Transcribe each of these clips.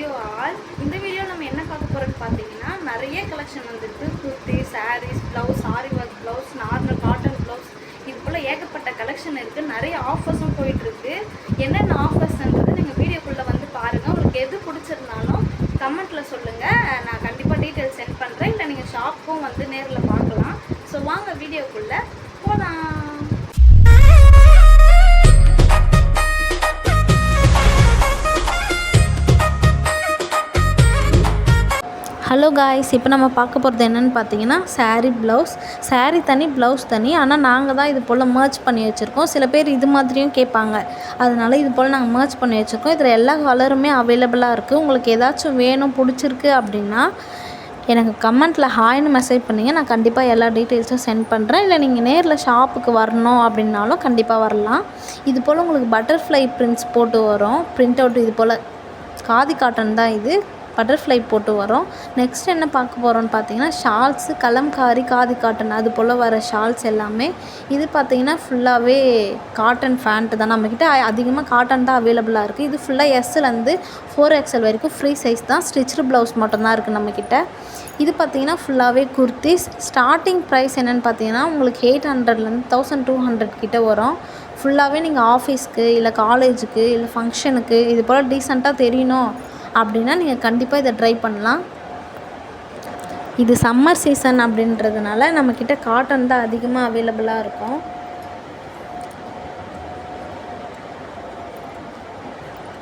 You all. இந்த video நம்ம என்ன பார்க்க போகிறோம்னு பார்த்தீங்கன்னா, நிறைய கலெக்ஷன் வந்துருக்கு. Kurti, saris, blouse, aari work blouse, normal cotton blouse, இது போல் ஏகப்பட்ட கலெக்ஷன் இருக்குது. நிறைய ஆஃபர்ஸும் போயிட்டுருக்கு. என்னென்ன ஆஃபர்ஸ்ன்றது நீங்கள் வீடியோக்குள்ளே வந்து பாருங்கள். உங்களுக்கு எது பிடிச்சிருந்தாலும் கமெண்ட்டில் சொல்லுங்கள். நான் கண்டிப்பாக டீட்டெயில்ஸ் சென்ட் பண்ணுறேன். இல்லை நீங்கள் ஷாப்புக்கும் வந்து நேரில் பார்க்கலாம். ஸோ வாங்க வீடியோக்குள்ளே போகலாம். ஹலோ காய்ஸ், இப்போ நம்ம பார்க்க போகிறது என்னென்னு பார்த்தீங்கன்னா சாரீ ப்ளவுஸ். சாரீ தனி, ப்ளவுஸ் தனி. ஆனால் நாங்கள் தான் இது போல் மர்ச் பண்ணி வச்சுருக்கோம். சில பேர் இது மாதிரியும் கேட்பாங்க, அதனால் இது போல் நாங்கள் மர்ச் பண்ணி வச்சுருக்கோம். இதில் எல்லா கலருமே அவைலபிளாக இருக்குது. உங்களுக்கு ஏதாச்சும் வேணும், பிடிச்சிருக்கு அப்படின்னா எனக்கு கமெண்ட்டில் ஹாய்னு மெசேஜ் பண்ணிங்க. நான் கண்டிப்பாக எல்லா டீட்டெயில்ஸும் சென்ட் பண்ணுறேன். இல்லை நீங்கள் நேரில் ஷாப்புக்கு வரணும் அப்படின்னாலும் கண்டிப்பாக வரலாம். இது போல் உங்களுக்கு பட்டர்ஃப்ளை பிரிண்ட்ஸ் போட்டு வரும். பிரிண்ட் அவுட் இது போல் காதி காட்டன் தான், இது பட்டர்ஃப்ளை போட்டு வரும். நெக்ஸ்ட் என்ன பார்க்க போகிறோன்னு பார்த்தீங்கன்னா ஷால்ஸு, கலம்காரி, காதி காட்டன் அது போல் வர ஷால்ஸ் எல்லாமே. இது பார்த்திங்கன்னா ஃபுல்லாகவே காட்டன் ஃபேண்ட்டு தான். நம்மக்கிட்ட அதிகமாக காட்டன் தான் அவைலபிளாக இருக்குது. இது ஃபுல்லாக எஸ்லேருந்து 4XL வரைக்கும் ஃப்ரீ சைஸ் தான். ஸ்டிச்டு ப்ளவுஸ் மட்டும்தான் இருக்குது நம்மக்கிட்ட. இது பார்த்திங்கன்னா ஃபுல்லாகவே குர்த்திஸ். ஸ்டார்டிங் ப்ரைஸ் என்னென்னு பார்த்தீங்கன்னா உங்களுக்கு 800லேருந்து 1200 கிட்டே வரும். ஃபுல்லாகவே நீங்கள் ஆஃபீஸ்க்கு இல்லை காலேஜுக்கு இல்லை ஃபங்க்ஷனுக்கு இது போல் டீசெண்டாக தெரியணும் அப்படின்னா நீங்கள் கண்டிப்பாக இதை ட்ரை பண்ணலாம். இது சம்மர் சீசன் அப்படின்றதுனால நம்மக்கிட்ட காட்டன் தான் அதிகமாக அவைலபிளாக இருக்கும்.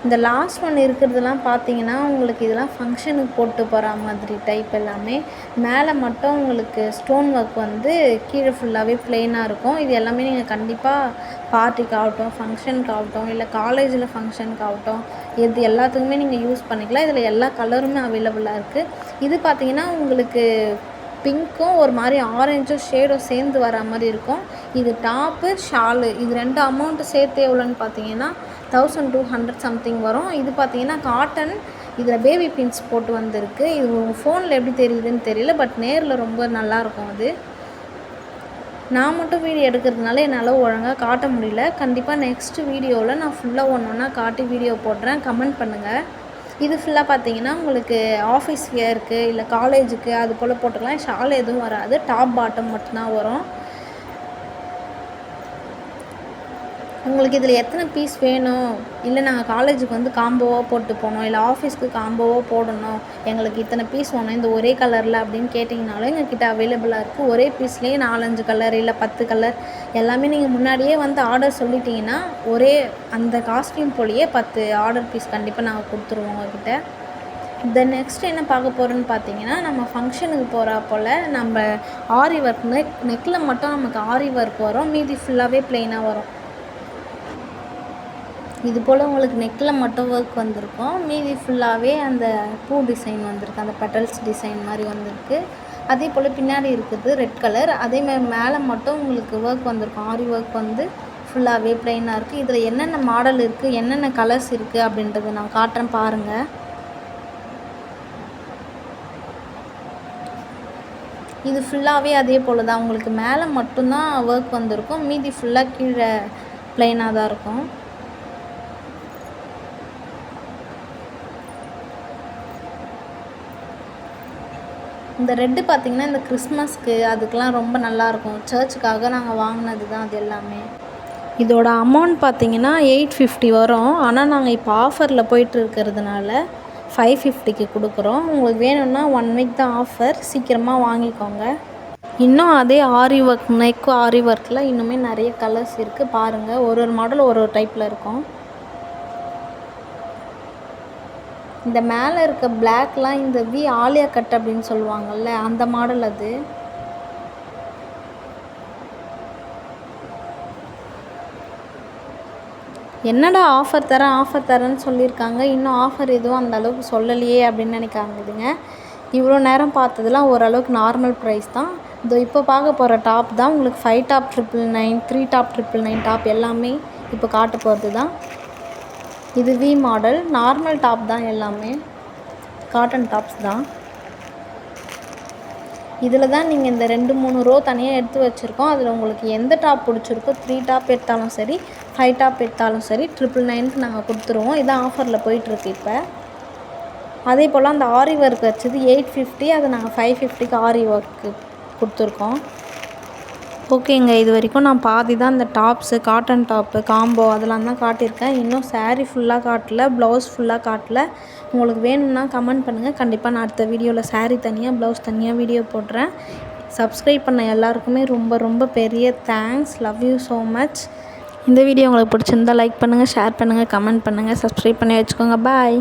இந்த லாஸ்ட் ஒன் இருக்கிறதுலாம் பார்த்தீங்கன்னா உங்களுக்கு இதெல்லாம் ஃபங்க்ஷனுக்கு போட்டு போகிற மாதிரி டைப் எல்லாமே. மேலே மட்டும் உங்களுக்கு ஸ்டோன் ஒர்க் வந்து கீழே ஃபுல்லாகவே ப்ளெயினாக இருக்கும். இது எல்லாமே நீங்கள் கண்டிப்பாக பார்ட்டிக்கு ஆகட்டும், ஃபங்க்ஷனுக்கு ஆகட்டும், இல்லை காலேஜில் ஃபங்க்ஷனுக்கு ஆகட்டும், இது எல்லாத்துக்குமே நீங்கள் யூஸ் பண்ணிக்கலாம். இதில் எல்லா கலருமே அவைலபிளாக இருக்குது. இது பார்த்திங்கன்னா உங்களுக்கு பிங்க்கும் ஒரு மாதிரி ஆரஞ்சும் ஷேடும் சேர்ந்து வர மாதிரி இருக்கும். இது டாப்பு, ஷாலு, இது ரெண்டு அமௌண்ட்டு சேர்த்து எவ்வளோன்னு பார்த்தீங்கன்னா 1200 சம்திங் வரும். இது பார்த்தீங்கன்னா காட்டன், இதில் பேபி பின்ஸ் போட்டு வந்திருக்கு. இது உங்கள் ஃபோனில் எப்படி தெரியுதுன்னு தெரியல, பட் நேரில் ரொம்ப நல்லாயிருக்கும். அது நான் மட்டும் வீடியோ எடுக்கிறதுனால என்னால் ஒழுங்காக காட்ட முடியல. கண்டிப்பாக நெக்ஸ்ட் வீடியோவில் நான் ஃபுல்லாக ஒன்றா காட்டி வீடியோ போடுறேன். கமெண்ட் பண்ணுங்கள். இது ஃபுல்லாக பார்த்தீங்கன்னா உங்களுக்கு ஆஃபீஸ் வியருக்கு இல்லை காலேஜுக்கு அது போல் போட்டுக்கலாம். ஷால் எதுவும் வராது, டாப் பாட்டம் மட்டும்தான் வரும். உங்களுக்கு இதில் எத்தனை பீஸ் வேணும், இல்லை நாங்கள் காலேஜுக்கு வந்து காம்போவாக போட்டு போனோம், இல்லை ஆஃபீஸ்க்கு காம்போவாக போடணும், எங்களுக்கு இத்தனை பீஸ் வேணும் இந்த ஒரே கலரில் அப்படின்னு கேட்டிங்கனாலும் எங்கள்கிட்ட அவைலபிளாக இருக்குது. ஒரே பீஸ்லேயே 4-5 கலர் இல்லை 10 கலர் எல்லாமே நீங்கள் முன்னாடியே வந்து ஆர்டர் சொல்லிட்டீங்கன்னா ஒரே அந்த காஸ்ட்யூம் போலேயே 10 ஆர்டர் பீஸ் கண்டிப்பாக நாங்கள் கொடுத்துருவோம் உங்கள்கிட்ட. இந்த நெக்ஸ்ட் என்ன பார்க்க போகிறோன்னு பார்த்தீங்கன்னா நம்ம ஃபங்க்ஷனுக்கு போகிறா போல் நம்ம ஆரி ஒர்க் நெக்கில் மட்டும் நமக்கு ஆரி ஒர்க் வரும். மீதி ஃபுல்லாகவே ப்ளெயினாக வரும். இது போல் உங்களுக்கு நெக்கில் மட்டும் ஒர்க் வந்திருக்கும். மீதி ஃபுல்லாகவே அந்த பூ டிசைன் வந்திருக்கு, அந்த பெட்டல்ஸ் டிசைன் மாதிரி வந்திருக்கு. அதே போல் பின்னாடி இருக்குது ரெட் கலர். அதேமாதிரி மேலே மட்டும் உங்களுக்கு ஒர்க் வந்திருக்கும். ஆரி ஒர்க் வந்து ஃபுல்லாகவே ப்ளைனாக இருக்குது. இதில் என்னென்ன மாடல் இருக்குது, என்னென்ன கலர்ஸ் இருக்குது அப்படின்றத நான் காட்டுறேன் பாருங்கள். இது ஃபுல்லாகவே அதே போல் தான். உங்களுக்கு மேலே மட்டும்தான் ஒர்க் வந்திருக்கும். மீதி ஃபுல்லாக கீழே ப்ளைனாக தான் இருக்கும். இந்த ரெட்டு பார்த்திங்கன்னா இந்த கிறிஸ்மஸ்க்கு அதுக்கெலாம் ரொம்ப நல்லாயிருக்கும். சர்ச்சுக்காக நாங்கள் வாங்கினது தான் அது எல்லாமே. இதோட அமௌண்ட் பார்த்திங்கன்னா 850 வரும். ஆனால் நாங்கள் இப்போ ஆஃபரில் போயிட்டு இருக்கிறதுனால 550க்கு கொடுக்குறோம். உங்களுக்கு வேணும்னா 1 வீக் தான் ஆஃபர், சீக்கிரமாக வாங்கிக்கோங்க. இன்னும் அதே ஆரி ஒர்க் நெக்கு ஆரி ஒர்க்கில் இன்னுமே நிறைய கலர்ஸ் இருக்குது பாருங்கள். ஒரு மாடல் ஒரு டைப்பில் இருக்கும். இந்த மேலே இருக்க பிளாக்லாம் இந்த ஆலியா கட் அப்படின்னு சொல்லுவாங்கள்ல, அந்த மாடல் அது. என்னடா ஆஃபர் தரேன்னு சொல்லியிருக்காங்க, இன்னும் ஆஃபர் எதுவும் அந்த அளவுக்கு சொல்லலையே அப்படின்னு நினைக்காங்குதுங்க. இவ்வளோ நேரம் பார்த்ததுலாம் ஓரளவுக்கு நார்மல் ப்ரைஸ் தான். இதோ இப்போ பார்க்க போகிற டாப் தான் உங்களுக்கு 5 டாப் 999, 3 டாப் 999 டாப் எல்லாமே இப்போ காட்ட போகிறது தான். இது மாடல் நார்மல் டாப் தான், எல்லாமே காட்டன் டாப்ஸ் தான். இதில் தான் நீங்கள் இந்த 2-3 ரோ தனியாக எடுத்து வச்சுருக்கோம். அதில் உங்களுக்கு எந்த டாப் பிடிச்சிருக்கோ 3 டாப் எடுத்தாலும் சரி 5 டாப் எடுத்தாலும் சரி 999க்கு நாங்கள் கொடுத்துருவோம். இதான் ஆஃபரில் போயிட்டுருக்கு இப்போ. அதே போல் அந்த ஆரி ஒர்க் வச்சது 850, அதை நாங்கள் 550க்கு ஆரி ஒர்க்கு கொடுத்துருக்கோம். ஓகேங்க, இது வரைக்கும் நான் பாதி தான் இந்த டாப்ஸு, காட்டன் டாப்பு, காம்போ அதெல்லாம் தான் காட்டியிருக்கேன். இன்னும் சாரீ ஃபுல்லாக காட்டல, ப்ளவுஸ் ஃபுல்லாக காட்டல. உங்களுக்கு வேணும்னா கமெண்ட் பண்ணுங்கள். கண்டிப்பாக நான் அடுத்த வீடியோவில் சாரீ தனியாக, ப்ளவுஸ் தனியாக வீடியோ போடுறேன். சப்ஸ்கிரைப் பண்ண எல்லாருக்குமே ரொம்ப ரொம்ப பெரிய thanks. Love you so much. இந்த வீடியோ உங்களுக்கு பிடிச்சிருந்தா லைக் பண்ணுங்கள், ஷேர் பண்ணுங்கள், கமெண்ட் பண்ணுங்கள், சப்ஸ்கிரைப் பண்ணி வச்சுக்கோங்க. பாய்.